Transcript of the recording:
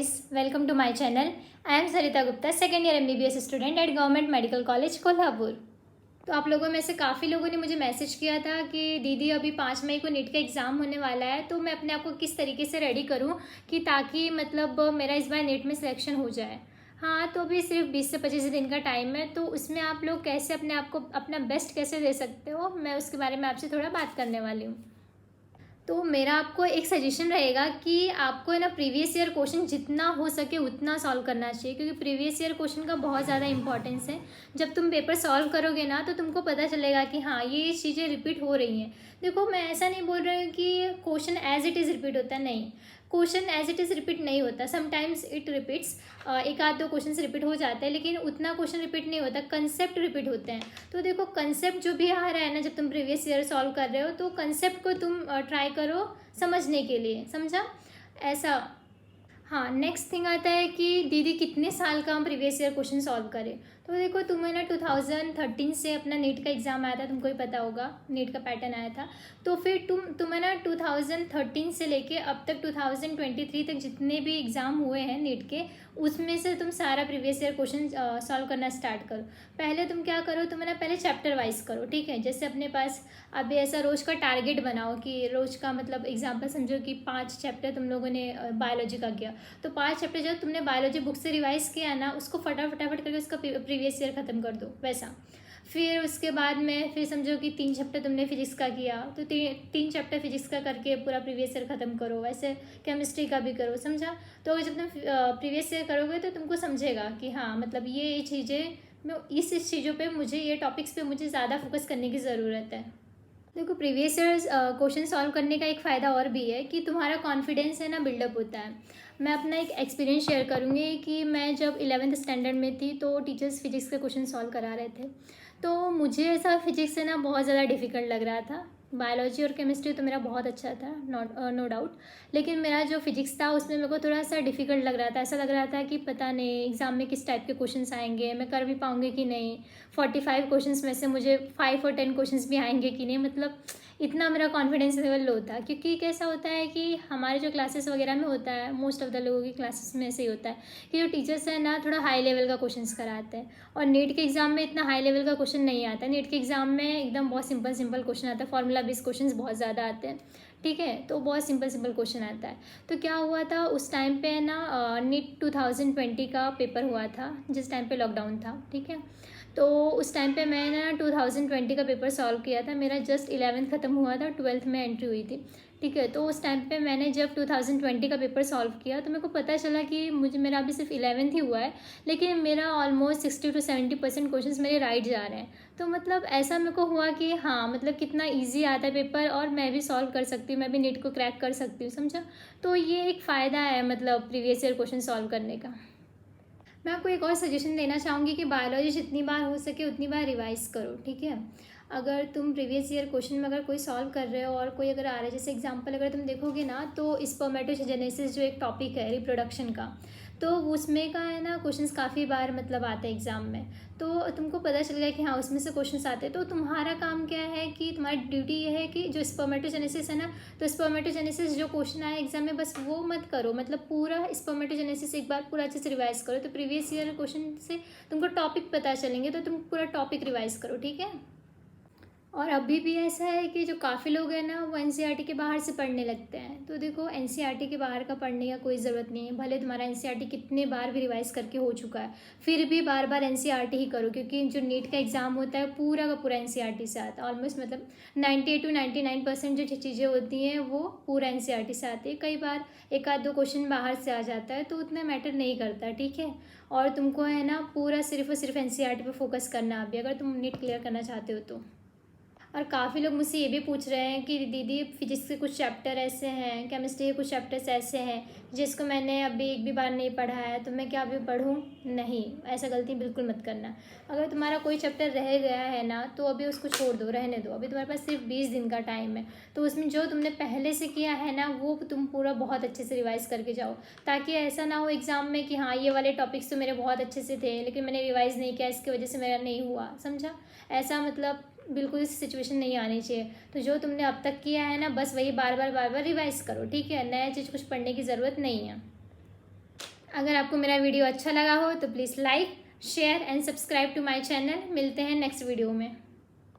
guys, welcome to my channel. I am Sarita Gupta, second year MBBS student at Government Medical College Kolhapur. तो आप लोगों में से काफ़ी लोगों ने मुझे मैसेज किया था कि दीदी अभी 5 मई को नीट का एग्ज़ाम होने वाला है, तो मैं अपने आप को किस तरीके से रेडी करूं कि ताकि मतलब मेरा इस बार नीट में सिलेक्शन हो जाए। हाँ, तो अभी सिर्फ 20 से 25 दिन का टाइम है, तो उसमें आप लोग कैसे अपने आप को अपना बेस्ट कैसे दे सकते हो, मैं उसके बारे में आपसे थोड़ा बात करने वाली हूँ। तो मेरा आपको एक सजेशन रहेगा कि आपको है ना प्रीवियस ईयर क्वेश्चन जितना हो सके उतना सॉल्व करना चाहिए, क्योंकि प्रीवियस ईयर क्वेश्चन का बहुत ज़्यादा इंपॉर्टेंस है। जब तुम पेपर सॉल्व करोगे ना तो तुमको पता चलेगा कि हाँ ये चीज़ें रिपीट हो रही हैं। देखो, मैं ऐसा नहीं बोल रही हूँ कि question as it is repeat होता है, नहीं, question as it is repeat नहीं होता। समटाइम्स इट रिपीट्स, एक आध दो क्वेश्चन रिपीट हो जाते हैं, लेकिन उतना क्वेश्चन रिपीट नहीं होता, कंसेप्ट रिपीट होते हैं। तो देखो, कंसेप्ट जो भी आ रहा है ना, जब तुम प्रीवियस ईयर सॉल्व कर रहे हो तो कंसेप्ट को तुम ट्राई करो समझने के लिए, समझा ऐसा। हाँ, नेक्स्ट थिंग आता है कि दीदी कितने साल का हम प्रीवियस ईयर क्वेश्चन सॉल्व करें। तो देखो, तुम्हें ना 2013 से अपना नीट का एग्ज़ाम आया था, तुमको ही पता होगा नीट का पैटर्न आया था। तो फिर तुम्हें ना 2013 से लेके अब तक 2023 तक जितने भी एग्ज़ाम हुए हैं नीट के, उसमें से तुम सारा प्रीवियस ईयर क्वेश्चन सॉल्व करना स्टार्ट करो। पहले तुम क्या करो, तुम ना पहले चैप्टर वाइज करो, ठीक है। जैसे अपने पास अभी ऐसा रोज़ का टारगेट बनाओ कि रोज़ का मतलब एग्जाम्पल समझो कि 5 चैप्टर तुम लोगों ने बायोलॉजी का किया, तो 5 चैप्टर जो तुमने बायोलॉजी बुक से रिवाइज किया ना, उसको फटाफट करके उसका प्रीवियस ईयर ख़त्म कर दो, वैसा। फिर उसके बाद में फिर समझो कि 3 चैप्टर तुमने फिजिक्स का किया, तो 3 चैप्टर फिजिक्स का करके पूरा प्रीवियस ईयर ख़त्म करो, वैसे केमिस्ट्री का भी करो, समझा। तो जब तुम प्रीवियस ईयर करोगे तो तुमको समझेगा कि हाँ मतलब ये चीज़ें मैं इस चीज़ों पे मुझे, ये टॉपिक्स पे मुझे ज़्यादा फोकस करने की ज़रूरत है। देखो, प्रीवियस ईयर क्वेश्चन सॉल्व करने का एक फ़ायदा और भी है कि तुम्हारा कॉन्फिडेंस है ना बिल्डअप होता है। मैं अपना एक एक्सपीरियंस शेयर करूँगी कि मैं जब 11th स्टैंडर्ड में थी तो टीचर्स फिजिक्स के क्वेश्चन सॉल्व करा रहे थे, तो मुझे ऐसा फिजिक्स से ना बहुत ज़्यादा डिफ़िकल्ट लग रहा था। बायोलॉजी और केमिस्ट्री तो मेरा बहुत अच्छा था, नो डाउट, लेकिन मेरा जो फिजिक्स था उसमें मेरे को थोड़ा सा डिफ़िकल्ट लग रहा था। ऐसा लग रहा था कि पता नहीं एग्ज़ाम में किस टाइप के क्वेश्चंस आएंगे, मैं कर भी पाऊँगी कि नहीं, 45 क्वेश्चंस में से मुझे 5 और 10 क्वेश्चंस भी आएंगे कि नहीं, मतलब इतना मेरा कॉन्फिडेंस लेवल लो था। क्योंकि कैसा होता है कि हमारे जो क्लासेस वगैरह में होता है, मोस्ट ऑफ द लोगों की क्लासेस में ऐसे ही होता है कि जो टीचर्स हैं ना थोड़ा हाई लेवल का क्वेश्चंस कराते हैं, और नीट के एग्ज़ाम में इतना हाई लेवल का क्वेश्चन नहीं आता है। नीट के एग्ज़ाम में एकदम बहुत सिंपल क्वेश्चन आता है, फॉर्मूला बेस्ड क्वेश्चन बहुत ज़्यादा आते हैं, ठीक है। तो बहुत सिंपल क्वेश्चन आता है। तो क्या हुआ था उस टाइम पे ना, नीट 2020 का पेपर हुआ था, जिस टाइम पे लॉकडाउन था, ठीक है। तो उस टाइम पे मैंने ना 2020 का पेपर सॉल्व किया था, मेरा जस्ट 11th ख़त्म हुआ था, 12th में एंट्री हुई थी, ठीक है। तो उस टाइम पे मैंने जब 2020 का पेपर सॉल्व किया तो मेरे को पता चला कि मेरा अभी सिर्फ 11th ही हुआ है, लेकिन मेरा ऑलमोस्ट 60 to 70% क्वेश्चन मेरे राइट जा रहे हैं। तो मतलब ऐसा मेरे को हुआ कि हाँ मतलब कितना ईजी आता है पेपर, और मैं भी सॉल्व कर सकती हूँ, मैं भी नीट को क्रैक कर सकती हूँ, समझा। तो ये एक फ़ायदा है मतलब प्रीवियस ईयर क्वेश्चन सॉल्व करने का। मैं आपको एक और सजेशन देना चाहूँगी कि बायोलॉजी जितनी बार हो सके उतनी बार रिवाइज़ करो, ठीक है। अगर तुम प्रीवियस ईयर क्वेश्चन में अगर कोई सॉल्व कर रहे हो और कोई अगर आ रहा है, जैसे एग्जांपल अगर तुम देखोगे ना तो स्पर्मेटोजेनेसिस जो एक टॉपिक है रिप्रोडक्शन का, तो उसमें का है ना क्वेश्चंस काफ़ी बार मतलब आते हैं एग्ज़ाम में, तो तुमको पता चल गया कि हाँ उसमें से क्वेश्चंस आते हैं। तो तुम्हारा काम क्या है कि तुम्हारी ड्यूटी ये है कि जो स्पर्मेटोजेनेसिस है ना, तो स्पर्मेटोजेनेसिस जो क्वेश्चन आया एग्जाम में बस वो मत करो, मतलब पूरा स्पर्मेटोजेनेसिस एक बार पूरा अच्छे से रिवाइज करो, तो प्रीवियस ईयर क्वेश्चन से तुमको टॉपिक पता चलेंगे, तो तुम पूरा टॉपिक रिवाइज करो, ठीक है। और अभी भी ऐसा है कि जो काफ़ी लोग हैं ना वो एनसीईआरटी के बाहर से पढ़ने लगते हैं। तो देखो, एनसीईआरटी के बाहर का पढ़ने का कोई ज़रूरत नहीं है, भले तुम्हारा एनसीईआरटी कितने बार भी रिवाइज करके हो चुका है, फिर भी बार बार एनसीईआरटी ही करो, क्योंकि जो नीट का एग्ज़ाम होता है पूरा का पूरा एनसीईआरटी से आता है। ऑलमोस्ट मतलब 98 to 99% जो चीज़ें होती हैं वो पूरा एनसीईआरटी से आती है। कई बार एक आध दो क्वेश्चन बाहर से आ जाता है, तो उतना मैटर नहीं करता, ठीक है। और तुमको है ना पूरा सिर्फ और सिर्फ एनसीईआरटी पर फोकस करना अभी, अगर तुम नीट क्लियर करना चाहते हो तो। और काफ़ी लोग मुझसे ये भी पूछ रहे हैं कि दीदी फिजिक्स के कुछ चैप्टर ऐसे हैं, केमिस्ट्री के कुछ चैप्टर्स ऐसे हैं जिसको मैंने अभी एक भी बार नहीं पढ़ा है, तो मैं क्या अभी पढ़ूँ? नहीं, ऐसा गलती बिल्कुल मत करना। अगर तुम्हारा कोई चैप्टर रह गया है ना तो अभी उसको छोड़ दो, रहने दो। अभी तुम्हारे पास सिर्फ 20 दिन का टाइम है, तो उसमें जो तुमने पहले से किया है ना वो तुम पूरा बहुत अच्छे से रिवाइज करके जाओ, ताकि ऐसा ना हो एग्ज़ाम में कि हाँ ये वाले टॉपिक्स तो मेरे बहुत अच्छे से थे लेकिन मैंने रिवाइज़ नहीं किया, इसकी वजह से मेरा नहीं हुआ, समझा। ऐसा मतलब बिल्कुल इस सिचुएशन नहीं आनी चाहिए। तो जो तुमने अब तक किया है ना बस वही बार बार रिवाइज करो, ठीक है। नया चीज़ कुछ पढ़ने की ज़रूरत नहीं है। अगर आपको मेरा वीडियो अच्छा लगा हो तो please like share and subscribe to my channel. मिलते हैं नेक्स्ट वीडियो में।